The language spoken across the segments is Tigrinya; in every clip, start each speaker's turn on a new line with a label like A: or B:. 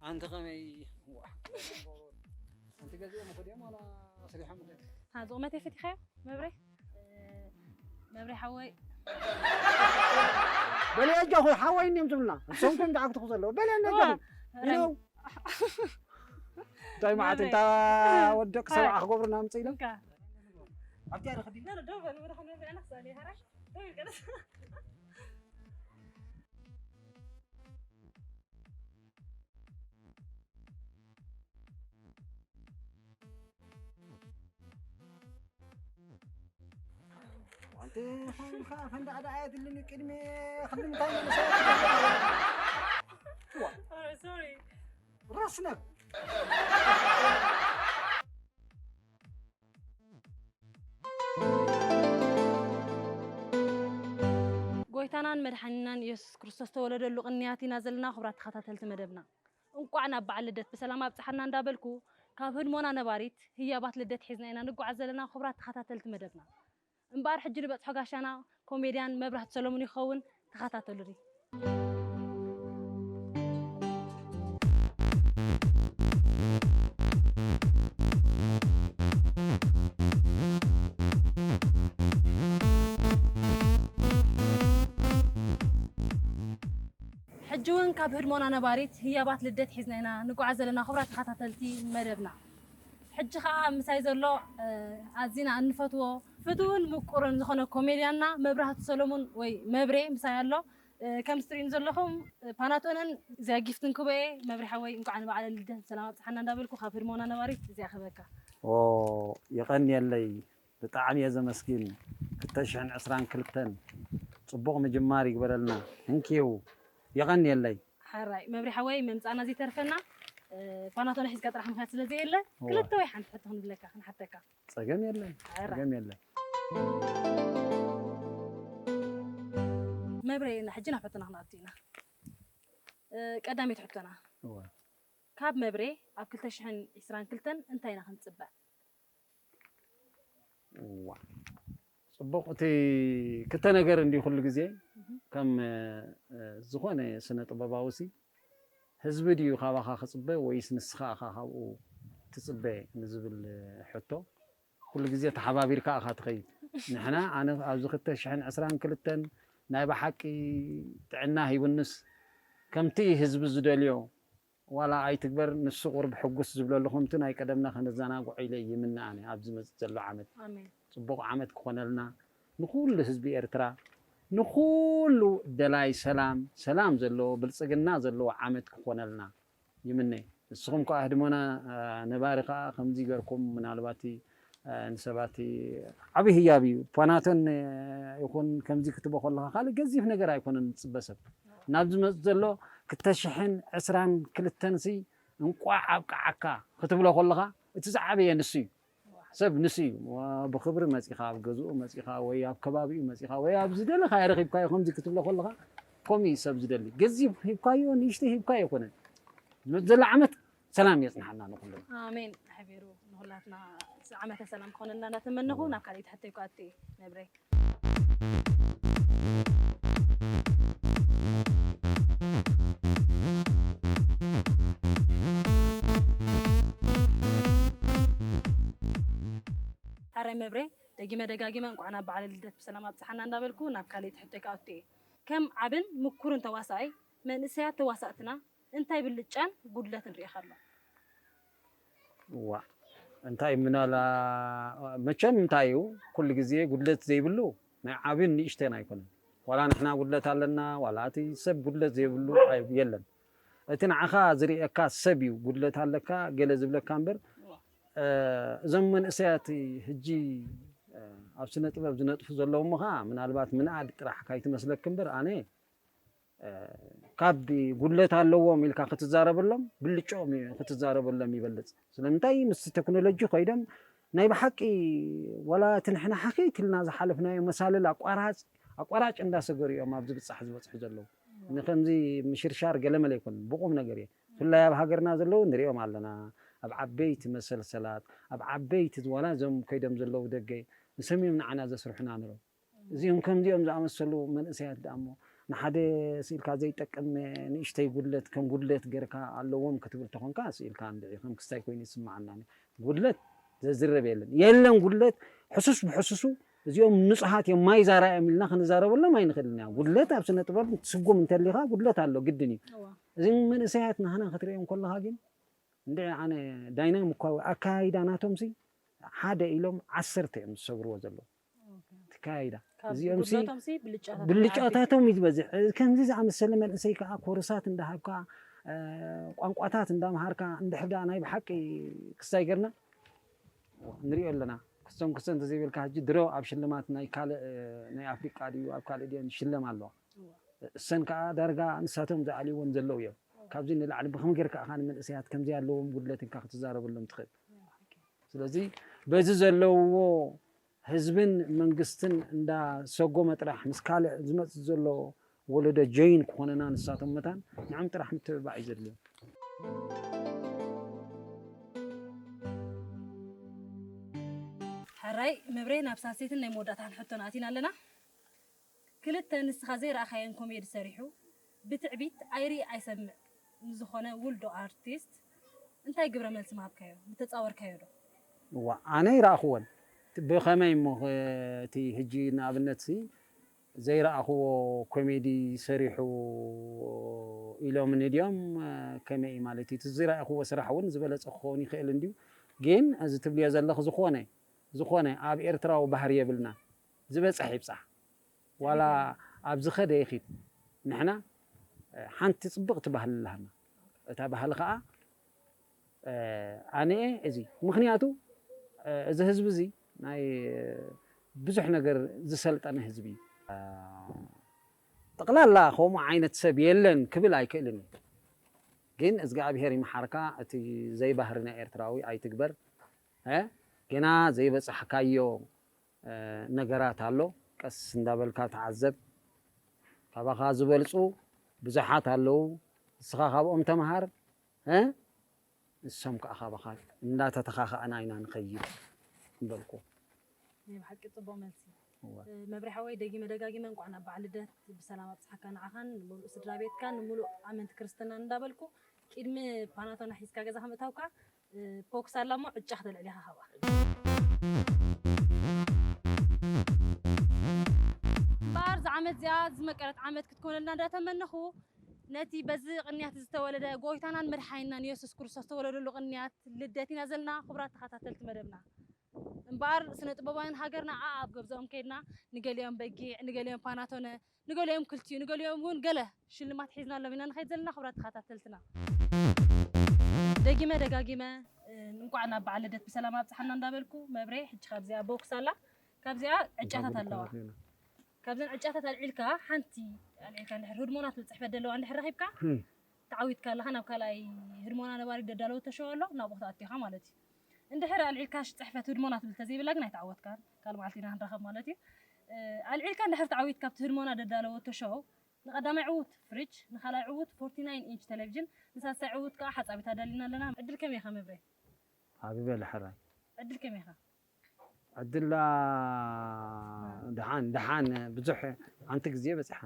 A: أنت قمي أنت جزء من خديم ولا صريحة من
B: هذا ما تفتح خير مبري مبري حوي
A: بل يا جاهو حوي إني مزمنا سوكم دعك تخزر له بل أنا جاهو طيب ما أنت ودك سبعة خبرنا مصيلة أبتي أنا خديم
B: لا دوبل وراح نبي أنا خسالي هرش دوبل كده
A: أنت خاف عند عاد اللي كلمة خلينا تاني
B: سوري
A: راسنا
B: ጎይታናን መድሓኒናን ኢየሱስ ክርስቶስ ተወለደሉ ቅንያቲና ዘለና ክብራት ተኸታተልቲ መደብና እንቋዕና በዓል ልደት ብሰላም ኣብፅሓና እንዳበልኩ ካብ ህድሞና ነባሪት ህያባት ልደት ሒዝና ኢና ንጓዓዝ ዘለና ክብራት ተኸታተልቲ መደብና እምበር ሕጂ ንበፅሖ ጋሻና ኮሜድያን መብራህቲ ሰሎሞን ይኸውን ተኸታተሉኒ حجون كاب هرمونا نباريت هي بات لدت حزننا نقع زلنا خبرات خاتلتي مدبنا حج خا مساي زلو ازينا انفتو فتون مقرن زخونه كوميدياننا مبرهت سولومون وي مبري مسايالو كم سترين زلهم باناتونن زي جيفتن كوبي مبري حوي انكو عن بعد لدت سلام صحنا ندابلكو خا هرمونا نباريت زي خبكا
A: او يقني يلي بطعم يا زمسكين كتشحن عسران كلتن صبوغ مجماري قبلنا انكيو يغني اللي
B: حراي مبري حواي ممصانا زي ترفنا فاناتون حيز قطرح مخات سلازي يله كلته وي حنحطهم لك حنحطك
A: صقم يله صقم يله
B: مبري نحجنا حطنا هناتينا قدامي تحطنا كاب مبري اب كلتا شحن اسران كلتن انتينا خنصبع
A: صبقتي كتا ነገር እንዲ ሁሉ ጊዜ ከም ዝኾነ ስነ ጥበባውሲ ህዝቢ ድዩ ካባኻ ክጽበ ወይስ ንስኻ ካብኡ ትጽበ ንዝብል ሕቶ ኩሉ ጊዜ ተሓባቢርካ ኢኻ ትኸይድ ንሕና ኣነ ኣብዚ 2022 ናይ ብሓቂ ጥዕና ሂቡንስ ከምቲ ህዝቢ ዝደልዮ ዋላ ኣይትግበር ንሱ ቁርብ ሕጉስ ዝብለለኹም እቲ ናይ ቀደምና ከነዘናግዑ ኢለ ይምና ኣነ ኣብዚ መጽእ ዘሎ ዓመት
B: ኣሜን
A: ጽቡቕ ዓመት ክኾነልና ንኹሉ ህዝቢ ኤርትራ ንኹሉ ደላይ ሰላም ዘለዎ ብልጽግና ዘለዎ ዓመት ክኾነልና ይምነ ንስኹም ከ ህድሞና ነባሪኻ ከምዚ ገርኩም ምናልባቲ ንሰባቲ ዓብይ ህያብ እዩ ፋናተን ይኹን ከምዚ ክትቦ ከለኻ ካልእ ገዚፍ ነገር ኣይኮነን ጽበሰብ ናብዚ መጽእ ዘሎ 2022 ሲ እንቋዕ ኣብ ቃዓካ ክትብሎ ከለኻ እቲ ዝዓበየ ንሱ እዩ سب نسي وبخبر مسيخا بجزء مسيخا ويا بكبابي مسيخا ويا بزدل خير خيبكاي خم زي كتب له كلها كومي سب زدل جزي خيبكايو نيشتي خيبكاي كونه نزل عمت سلام يصنحنا نقول
B: امين حبيرو نقولاتنا عمت سلام كوننا نتمنى نكاليت حتى يقاتي نبري حري مبري دقيمة نقعنا بعد الدت بسلامات صحنا ندابلكو ناكالي تحطيك أوتي كم عبن مكورن تواصعي من نسيات تواصعتنا انتي باللجان قدلة نريخ الله
A: وا انتي منا لا مچم انتايو كل جزية قدلة زي بلو ما عبن نيشتنا يكون ولا نحنا قدلة علنا ولا تي سب قدلة زي بلو يلن اتنا عخا زري اكا سبيو قدلة علكا جلز بلا كامبر زمن اسياتي هجي ኣብ ስነ ጥበብ ዝነጥፉ ዘለዉ ምኻ ምናልባት ምንኣድ ጥራሕ ካይቲ መስለክ እምበር ኣነ ካብ ጉድለት ኣለዎም ኢልካ ክትዛረበሎም ብልጮም ክትዛረበሎም ይበልጽ ስለምንታይ ምስ ቴክኖሎጂ ኮይዶም ናይ ብሓቂ ወላ ትንሕና ሓቂት ኢልና ዝሓለፍናዮ መሳልል ኣቋራጭ እንዳሰገሩ እዮም ኣብ ዝብፃሕ ዝበፅሑ ዘለዉ ንከምዚ ምሽርሻር ገለመለ ይኮን ብቁም ነገር እየ ብፍላይ ኣብ ሃገርና ዘለዉ ንሪኦም ኣለና ኣብ ዓበይቲ መሰልሰላት ኣብ ዓበይቲ ወላ እዞም ከይዶም ዘለዉ ደገ نسميهم نعنا زسرحنا نرو زيهم كم ديوم زعم السلو من أسياد دامو ንሓደ ስኢልካ ዘይጠቅም ንእሽተይ ጉድለት ከም ጉድለት ጌርካ ኣለዎም ክትብል ተኾንካ ስኢልካ ከም ክስታይ ኮይኑ ይስማዓና ጉድለት ዘዝረብ የለን ጉድለት ሕሱስ ብሕሱሱ እዚኦም ንጹሃት እዮም ማይ ዛራዮም ኢልና ክንዛረበሎም ኣይንኽእልና ጉድለት ኣብ ስነ ጥበብ ትስጉም እንተሊኻ ጉድለት ኣሎ ግድን እዩ እዚ መንእሰያት ንህና ክትሪኦም ከለኻ ግን እንደ ኣነ ዳይናሚክ እኳ ኣካይዳ ናቶምሲ ሓደ ኢሎም 10 እዮም ዝሰግርዎ ዘለዉ ተካይዳ እዚኦም ብልጫታቶም ይትበዝሕ ከምዚ ዝኣመሰለ መንእሰይ ከዓ ኮርሳት እንዳሃብካ ቋንቋታት እንዳምሃርካ እንድሕዳ ናይ ብሓቂ ክስታይ ገርና ንሪኦ ኣለና ክስቶም ክስቶም ተዘይብልካ ሕጂ ድሮ ኣብ ሽልማት ናይ ካልእ ናይ ኣፍሪቃ ድዩ ኣብ ካልእ ድዮን ይሽለም ኣለዋ እሰን ከዓ ዳርጋ ንሳቶም ዝዓልይዎን ዘለዉ እዮም ካብዚ ንላዕሊ ብከመይ ጌርካ ኢኻ ንመንእሰያት ከምዚ ኣለዎም ጉድለት ኢልካ ክትዛረበሎም ትኽእል ስለዚ በዚ ዘለውዎ ህዝብን መንግስትን እንዳሰጎመ ጥራሕ ምስ ካልእ ዝመፅእ ዘሎ ወለዶ ጆይን ክኾነና ንሳቶም መታን ንዓም ጥራሕ ምትብባዕ እዩ ዘድልዮ
B: ሕራይ መብረይ ናብ ሳሴትን ናይ መወዳእታን ሕቶን ኣቲና ኣለና ክልተ ንስኻ ዘይረኣኻየን ኮሜዲ ሰሪሑ ብትዕቢት ኣይርኢ ኣይሰምዕ ንዝኾነ ውልዶ ኣርቲስት እንታይ ግብረ መልሲ ምሃብካዮ ዝተፃወርካዮ ዶ
A: ኣነ ይረኣኽዎን ብኸመይ እሞ እቲ ሕጂ ንኣብነት ዘይረኣኽዎ ኮሜዲ ሰሪሑ ኢሎም ንድዮም ከመይ ማለት እዩ እቲ ዘይረኣኽዎ ስራሕ እውን ዝበለፀ ክኸውን ይኽእል እንድዩ ግን እዚ ትብልዮ ዘለኹ ዝኾነ ኣብ ኤርትራዊ ባህሪ የብልና ዝበፅሕ ይብፃሕ ዋላ ኣብ ዝኸደ ይኺድ ንሕና ሓንቲ ፅብቕቲ ባህሊ ኣለና እታ ባህሊ ከዓ ኣነ እዚ ምክንያቱ እዚ ህዝቢ እዚ ናይ ብዙሕ ነገር ዝሰልጠነ ህዝቢ ጠቕላላ ከምኡ ዓይነት ሰብ የለን ክብል ኣይክእልን ግን እግዚኣብሔር ይመሓርካ እቲ ዘይባህርና ኤርትራዊ ኣይትግበር ገና ዘይበፅሕካዮ ነገራት ኣሎ ቀስ እንዳበልካ ተዓዘብ ካባኻ ዝበልፁ ብዙሓት ኣለዉ ንስኻ ካብኦም ተምሃር ንሶም ከዓ ካባኻ እንዳተተኻኸአና ኢና ንኸይድ ንበልኩ
B: ብሓቂ ፅቡቕ መልሲ መብርሓወይ ደጋጊመ እንኳዕ ናብ በዓል ልደት ብሰላም ኣብፅሓካ ንዓኻን ንምሉእ ስድራ ቤትካን ንምሉእ ኣመንቲ ክርስትና እንዳበልኩ ቅድሚ ፓናቶና ሒዝካ ገዛ ከምእታውካ ፎክስ ኣላ እሞ ዕጫ ክትልዕል ኢኻ ካብኣ እምበር ዝዓመት እዚኣ ዝመቀረት ዓመት ክትኮነልና እንዳተመነኹ ነቲ በዚ ቅንያት ዝተወለደ ጎይታናን መድሓኒናን ኢየሱስ ክርስቶስ ዝተወለደሉ ቅንያት ልደት ኢና ዘለና ክቡራት ተኸታተልቲ መደብና እምበር ስነ ጥበባውያን ሃገርና ኣብ ገብዝኦም ከይድና ንገሊኦም በጊዕ ንገሊኦም ፓናቶነ ንገሊኦም ክልቲኡ ንገሊኦም እውን ገለ ሽልማት ሒዝናሎም ኢና ንኸይድ ዘለና ክቡራት ተኸታተልትና ደጋጊመ እንኳዕ ናብ በዓል ልደት ብሰላም ኣብፅሓና እንዳበልኩ መብሬ ሕጂ ካብዚኣ ቦክስ ኣላ ካብዚኣ ዕጫታት ኣለዋ ካብዘን ዕጫታት ኣልዒልካ ሓንቲ ኣልዒልካ እንድሕር ህድሞና ትብል ፅሕፈት ዘለዋ እንድሕር ረኺብካ ተዓዊትካ ኣለኻ ናብ ካልኣይ ህድሞና ነባሪ ደዳለወ ተሸው ኣሎ ናብኡ ክትኣትኻ ማለት እዩ እንድሕር ኣልዒልካ ፅሕፈት ህድሞና ትብል ተዘይብላ ግን ኣይተዓወትካን ካልእ መዓልቲ ኢና ክንረኸብ ማለት እዩ ኣልዒልካ እንድሕር ተዓዊትካ ኣብቲ ህድሞና ደዳለወ ተሸው ንቀዳማይ ዕዉት ፍሪጅ ንኻልኣይ ዕዉት 49 ኢንች ቴሌቪዥን ንሳልሳይ ዕዉት ከዓ ሓፃቢት ኣዳሊና ኣለና ዕድል ከመይ ኢኻ መብረይ
A: ዓብበል ሕራይ
B: ዕድል ከመይ ኢኻ
A: ዕድላ ደሓን ብዙሕ ሓንቲ ግዜ በፂሓ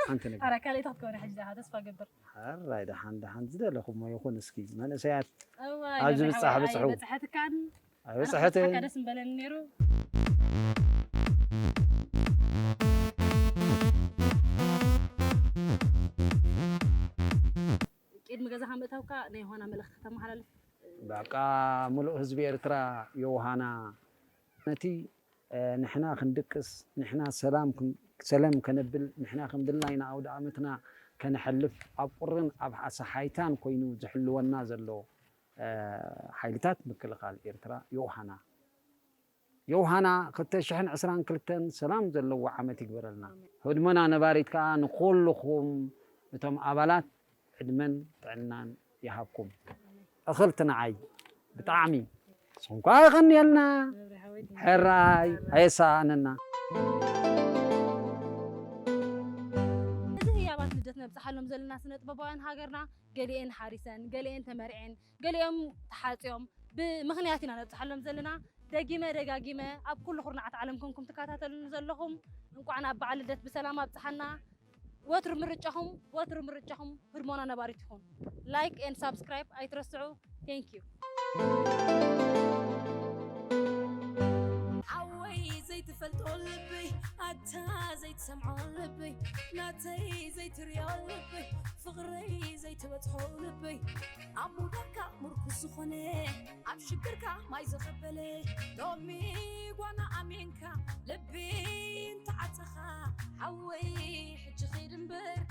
A: ሓንቲ ነገር
B: ኣረ ካልእ ክትከውን ሕጂ ዳሓ ተስፋ ገብር
A: ሕራይ ደሓን ዝደለኹሞ ይኹን እስኪ መንእሰያት ኣብዚ ብፃሕ በፅሑ
B: በፅሐትካን
A: ኣይበፅሐትን
B: ደስ ምበለኒ ነይሩ ቅድሚ ገዛ ከምእታውካ ናይ ዮሃና መልእኽቲ ከተመሓላልፍ
A: በቃ ሙሉእ ህዝቢ ኤርትራ የውሃና ነቲ ንሕና ክንድቅስ ንሕና ሰላም ከነብል ንሕና ከምድልናይና ኣውደ ዓመትና ከነሐልፍ ኣብ ቁርን ኣብ ኣሰሓይታን ኮይኑ ዝሕልወና ዘሎ ሓይልታት ምክልኻል ኤርትራ የውሃና 2022 ሰላም ዘለዎ ዓመት ይግበረልና ህድሞና ነባሪት ከዓ ንኩልኹም እቶም ኣባላት ዕድመን ጥዕናን ይሃብኩም እኽልቲ ንዓይ ብጣዕሚ ንስኹም ከዓ ይቐኒየልና ሕራይ ኣየሳኣነና
B: እዚ ህያባት ልደት ነብፅሓሎም ዘለና ስነ ጥበባውያን ሃገርና ገሊአን ሓሪሰን ገሊአን ተመሪዐን ገሊኦም ተሓፂኦም ብምኽንያት ኢና ነብፅሓሎም ዘለና ደጋጊመ ኣብ ኩሉ ኩርናዓት ዓለም ኮንኩም ትከታተሉን ዘለኹም እንኳዕ ናብ በዓል ልደት ብሰላም ኣብፅሓና وتر مرجعهم هرمونا نباريتهم لايك and subscribe أيترسعوا thank you
C: عوي زي تفلتو لبي عتا زي تسمعو لبي ناتي زي تريو لبي فغري زي تبتحو لبي عمو داكا مركز خوني عم شكركا ما يزخبلي دومي وانا امينكا لبي انت عتخا عوي حج خير مبر